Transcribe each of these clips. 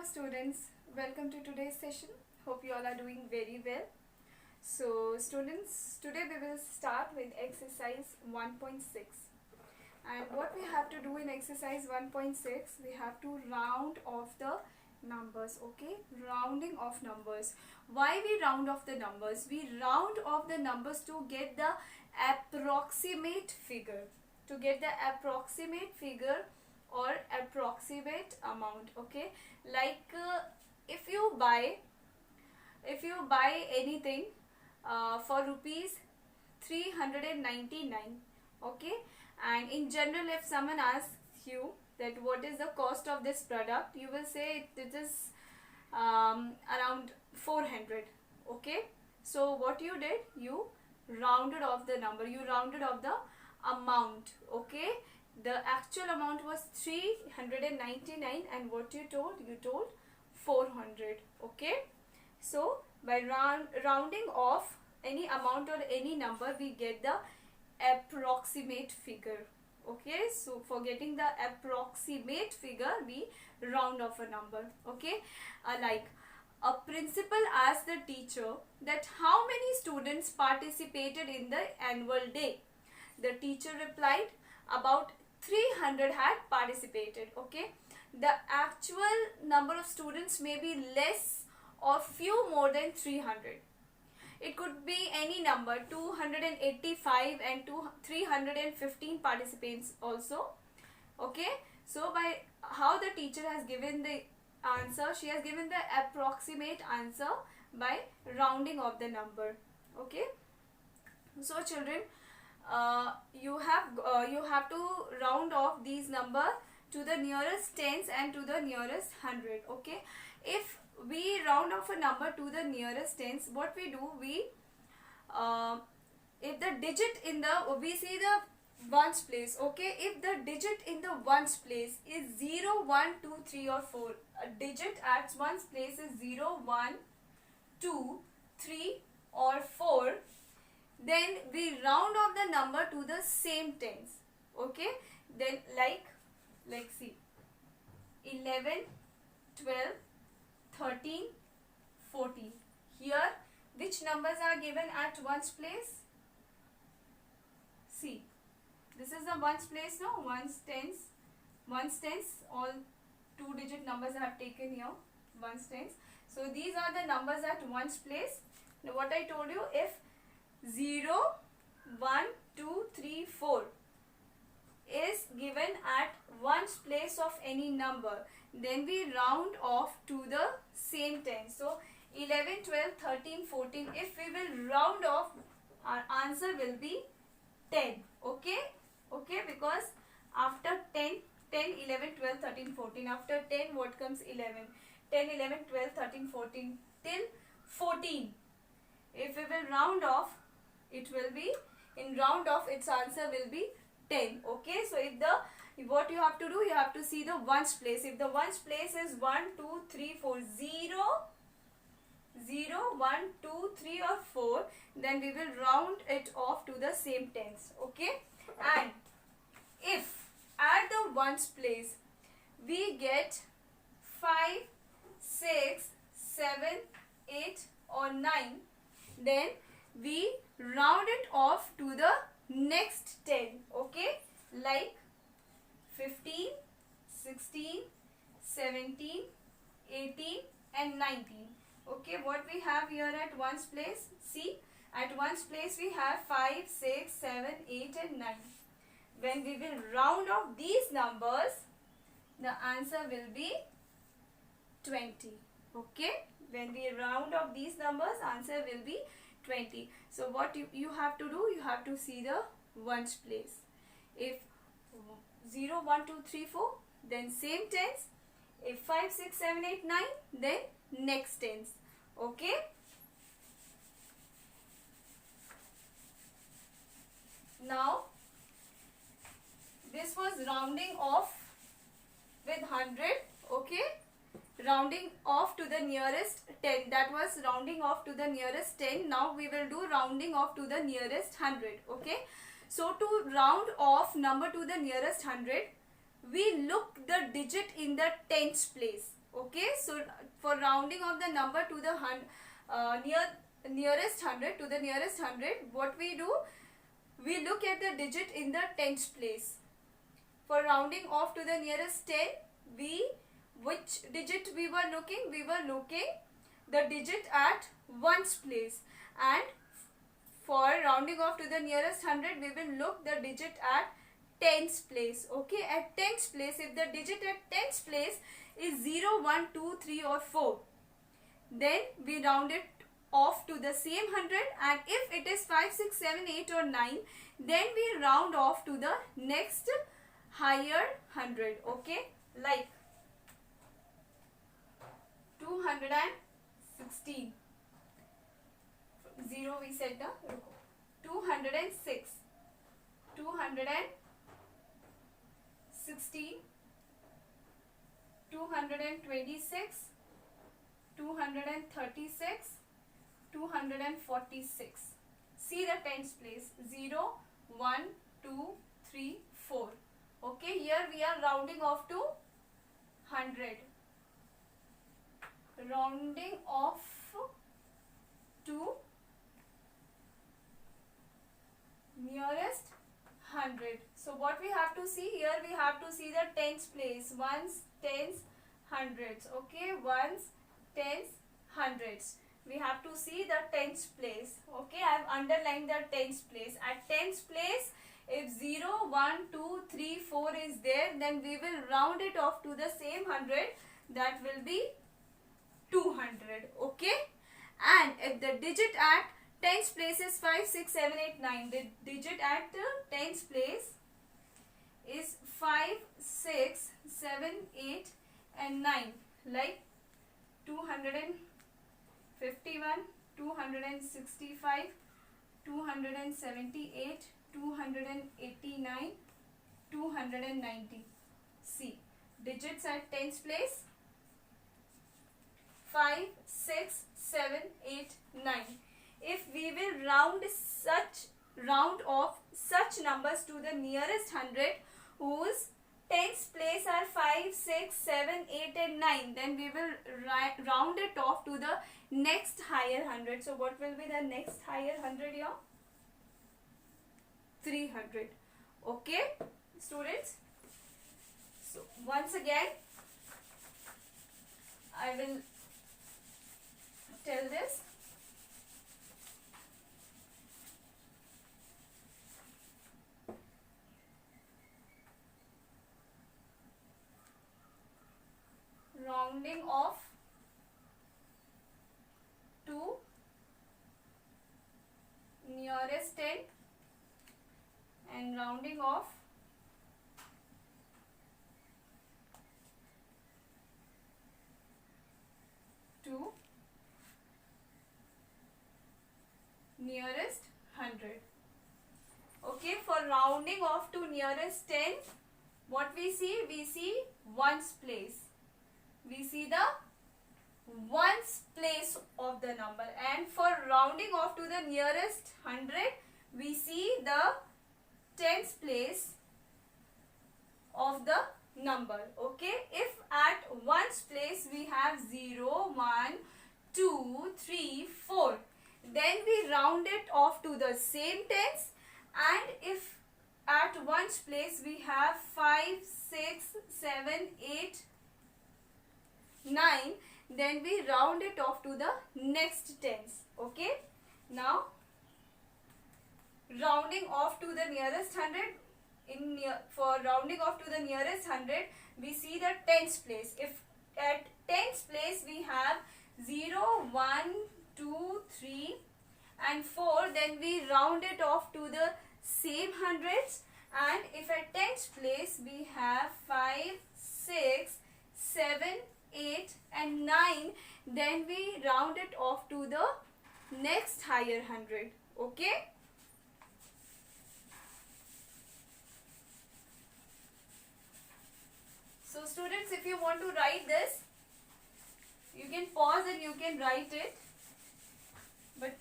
Hello students, welcome to today's session. Hope you all are doing very well. So students, today we will start with exercise 1.6, and what we have to do in exercise 1.6, we have to round off the numbers. Okay, rounding off numbers. Why we round off the numbers? We round off the numbers to get the approximate figure, or approximate amount. Okay, like if you buy anything for rupees 399, okay, and in general if someone asks you that what is the cost of this product, you will say it is around 400. Okay, so what you did, you rounded off the number, you rounded off the amount. Okay, the actual amount was 399 and what you told 400. Okay, so by rounding off any amount or any number, we get the approximate figure. Okay, so for getting the approximate figure, we round off a number. Okay, like a principal asked the teacher that how many students participated in the annual day. The teacher replied about 300 had participated. Okay, the actual number of students may be less or few more than 300. It could be any number, 285 and 315 participants also. Okay, so by how the teacher has given the answer, she has given the approximate answer by rounding off the number. Okay, so children, you have to round off these number to the nearest tens and to the nearest hundred. Okay, if we round off a number to the nearest tens, what we do, we if the digit in the, we see the ones place. Okay, if the digit in the ones place is 0, 1, 2, 3 or 4, a digit at ones place is 0, 1, 2, 3 or 4, then we round off the number to the same tens. Okay, then like see 11, 12, 13, 14. Here which numbers are given at ones place? See, this is the ones place, no? Ones tens, all two digit numbers I have taken here, ones tens. So these are the numbers at ones place. Now what I told you, if 0, 1, 2, 3, 4 is given at ones place of any number, then we round off to the same tens. So 11, 12, 13, 14, if we will round off, our answer will be 10. Okay, because after 10, 11, 12, 13, 14, after 10 what comes? 11. 10, 11, 12, 13, 14 till 14. If we will round off, it will be, in round off its answer will be 10. Okay, so if the, what you have to do, you have to see the ones place. If the ones place is 1, 2, 3, 4, 0, 1, 2, 3 or 4, then we will round it off to the same tens. Okay, and if at the ones place we get 5, 6, 7, 8 or 9, then we round it off to the next 10. Okay, like 15, 16, 17, 18 and 19. Okay, what we have here at ones place? See, at ones place we have 5, 6, 7, 8 and 9. When we will round off these numbers, the answer will be 20. Okay, when we round off these numbers, answer will be 20. So what you have to do, you have to see the ones place. If 0, 1, 2, 3, 4, then same tens. If 5, 6, 7, 8, 9, then next tens. Okay, now this was rounding off with 100. Okay, rounding off to the nearest 10, that was rounding off to the nearest 10. Now we will do rounding off to the nearest 100. Okay, so to round off number to the nearest 100, we look the digit in the tens place. Okay, so for rounding of the number to the nearest hundred, to the nearest hundred, what we do, we look at the digit in the tens place. For rounding off to the nearest 10, which digit we were looking? We were looking the digit at ones place, and for rounding off to the nearest hundred, we will look the digit at tens place. Okay, at tens place, if the digit at tens place is 0, 1, 2, 3 or 4, then we round it off to the same hundred, and if it is 5, 6, 7, 8 or 9, then we round off to the next higher hundred. Okay, like 216, 0 we said the 206, 216, 226, 236, 246. See the tens place, 0, 1, 2, 3, 4. Okay, here we are rounding off to 100. Rounding off to nearest 100. So what we have to see here, we have to see the tens place, ones, tens, hundreds. Okay, ones, tens, hundreds. We have to see the tens place. Okay, I have underlined the tens place. At tens place, if 0, 1, 2, 3, 4 is there, then we will round it off to the same hundred. That will be 200. Okay, and if the digit at tens place is 5, 6, 7, 8, 9, the digit at tens place is 5, 6, 7, 8 and 9, like 251, 265, 278, 289, 290. See, digits at tens place 5, 6, 7, 8, 9. If we will round off such numbers to the nearest hundred whose tens place are 5, 6, 7, 8 and 9, then we will round it off to the next higher hundred. So what will be the next higher hundred here? 300. Okay, students. So once again, I will tell this. Rounding off to nearest 10 and rounding off to nearest 100. Okay, for rounding off to nearest 10, what we see? We see ones place. We see the ones place of the number, and for rounding off to the nearest 100, we see the tens place of the number. Okay, if at ones place we have 0, 1, 2, 3, 4, then we round it off to the same tens, and if at ones place we have 5, 6, 7, 8, 9, then we round it off to the next tens. Okay, now rounding off to the nearest 100, for rounding off to the nearest 100, we see the tens place. If at tens place we have 0, 1, 2, 3 and 4, then we round it off to the same hundreds, and if at tens place we have 5, 6, 7, 8 and 9, then we round it off to the next higher hundred. Okay, so students, if you want to write this, you can pause and you can write it, but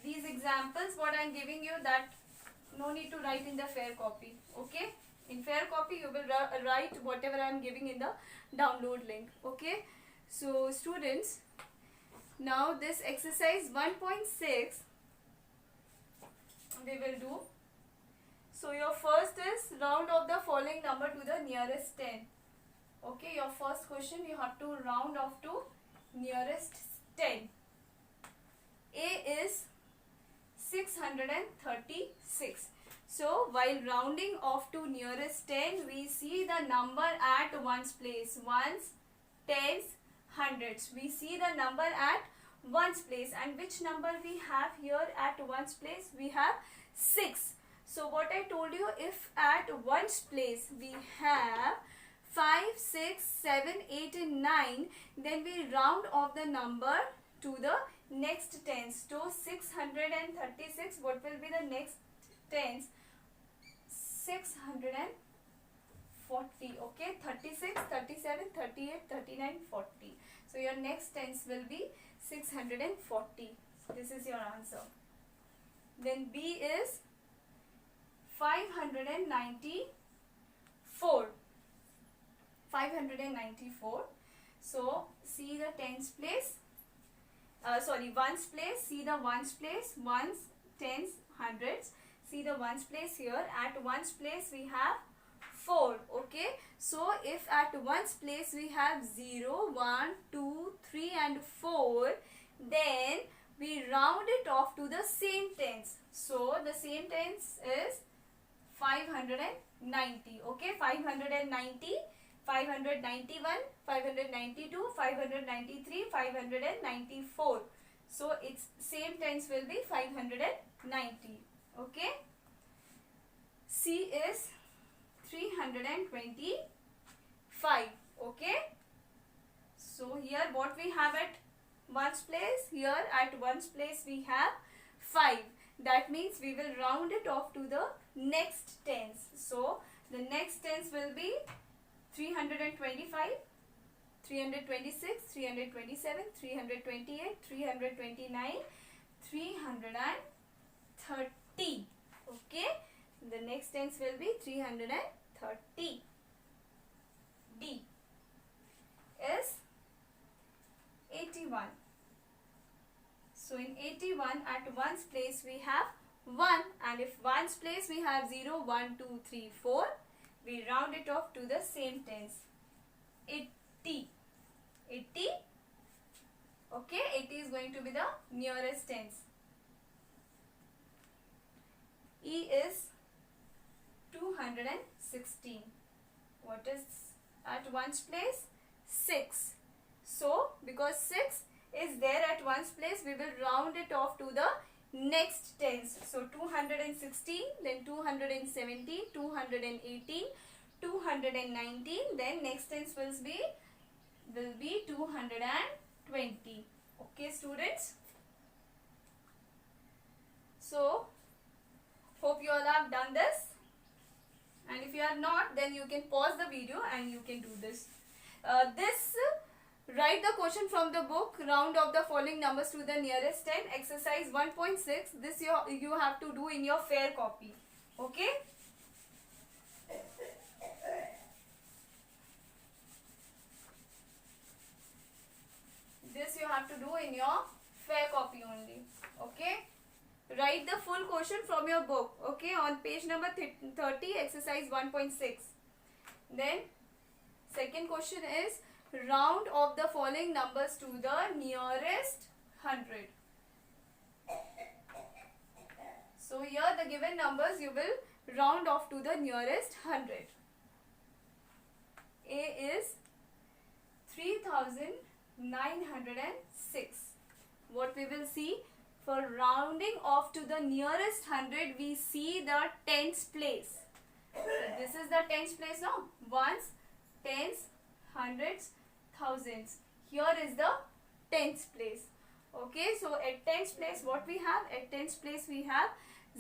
these examples what I am giving you, that no need to write in the fair copy. Okay, in fair copy you will write whatever I am giving in the download link. Okay, So students, now this exercise 1.6 we will do. So your first is round off the following number to the nearest 10. Okay, your first question you have to round off to nearest 10. A is 636. So while rounding off to nearest 10, we see the number at ones place. Ones, tens, hundreds. We see the number at ones place. And which number we have here at ones place? We have 6. So what I told you, if at ones place we have 5, 6, 7, 8 and 9, then we round off the number to the next tens. So 636, what will be the next tens? 640. Okay, 36, 37, 38, 39, 40. So your next tens will be 640. This is your answer. Then B is 594. 594. So see the tens place. Ones place. See the ones place. Ones, tens, hundreds. See the ones place here. At ones place we have 4. Okay. So if at ones place we have 0, 1, 2, 3 and 4, then we round it off to the same tens. So the same tens is 590. Okay. 590. 591, 592, 593, 594. So its same tens will be 590. Okay. C is 325. Okay. So here what we have at ones place? Here at ones place we have 5. That means we will round it off to the next tens. So the next tens will be 325, 326, 327, 328, 329, 330. Okay. The next tens will be 330. D is 81. So in 81 at ones place we have 1, and if ones place we have 0, 1, 2, 3, 4. We round it off to the same tens. 80. 80. Okay, 80 is going to be the nearest tens. E is 216. What is at ones place? 6. So, because 6 is there at ones place, we will round it off to the next tens. So 216, then 217, 218, 219, then next tens will be 220. Okay students. So hope you all have done this, and if you are not, then you can pause the video and you can do this. Write the question from the book, round off the following numbers to the nearest 10, exercise 1.6. This you have to do in your fair copy. Okay. This you have to do in your fair copy only. Okay. Write the full question from your book. Okay. On page number 30, exercise 1.6. Then second question is, round off the following numbers to the nearest 100. So here the given numbers you will round off to the nearest 100. A is 3906. What we will see, for rounding off to the nearest 100, we see the tens place. So this is the tens place now. Ones, tens, hundreds, thousands. Here is the tens place. Okay, so at tens place what we have? At tens place we have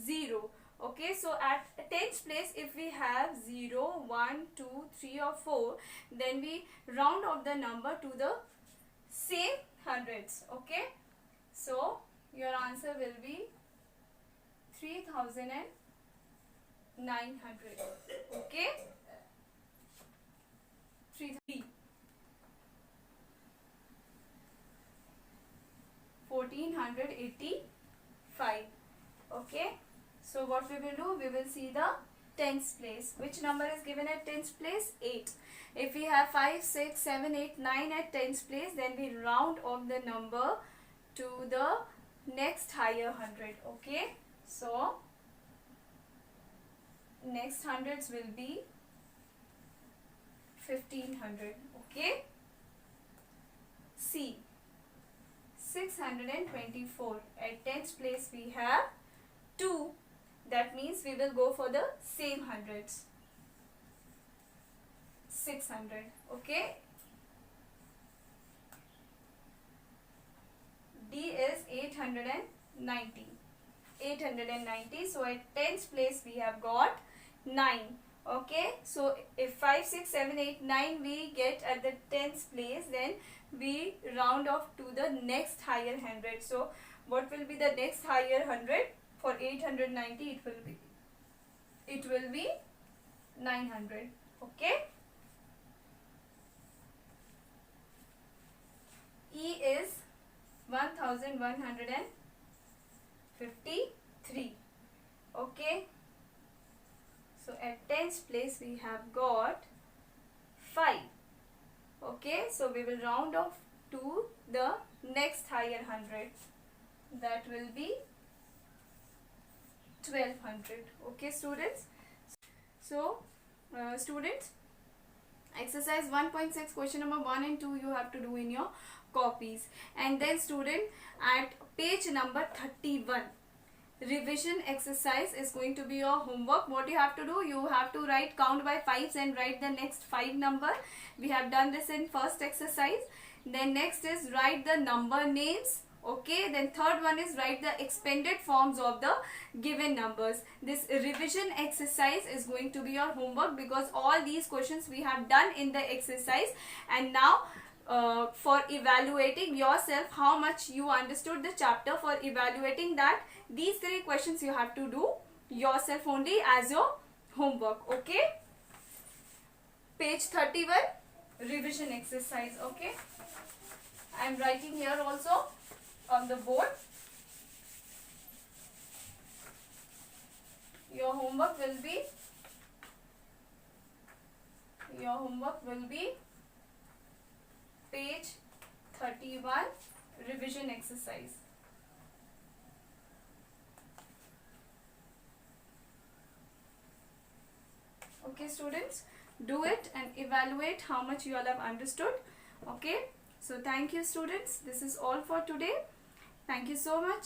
0. Okay, so at tens place if we have 0, 1, 2, 3 or 4, then we round off the number to the same hundreds. Okay, so your answer will be 3900. Okay, 3. 1485. Okay, so what we will do, we will see the tens place. Which number is given at tens place? 8. If we have 5, 6, 7, 8, 9 at tens place, then we round off the number to the next higher hundred. Okay, so next hundreds will be 1500. Okay, C, 624. At tens place we have 2. That means we will go for the same hundreds. 600. Okay, D is 890. 890. So at tens place we have got 9. Okay, so if 5, 6, 7, 8, 9 we get at the tens place, then we round off to the next higher hundred. So what will be the next higher hundred? For 890 it will be 900. Okay, E is 1153. Okay, so at tens place we have got 5. Okay, so we will round off to the next higher hundred. That will be 1200. Okay, students. So students, exercise 1.6 question number 1 and 2 you have to do in your copies. And then student, at page number 31, revision exercise is going to be your homework. What you have to do, you have to write count by 5s and write the next 5 number. We have done this in first exercise. Then next is write the number names. Okay, then third one is write the expanded forms of the given numbers. This revision exercise is going to be your homework, because all these questions we have done in the exercise. And now for evaluating yourself how much you understood the chapter, for evaluating that, these 3 questions you have to do yourself only as your homework. Okay, page 31, revision exercise. Okay, I am writing here also on the board. Your homework will be page 31, revision exercise. Okay, students, do it and evaluate how much you all have understood. Okay, so thank you, students. This is all for today. Thank you so much.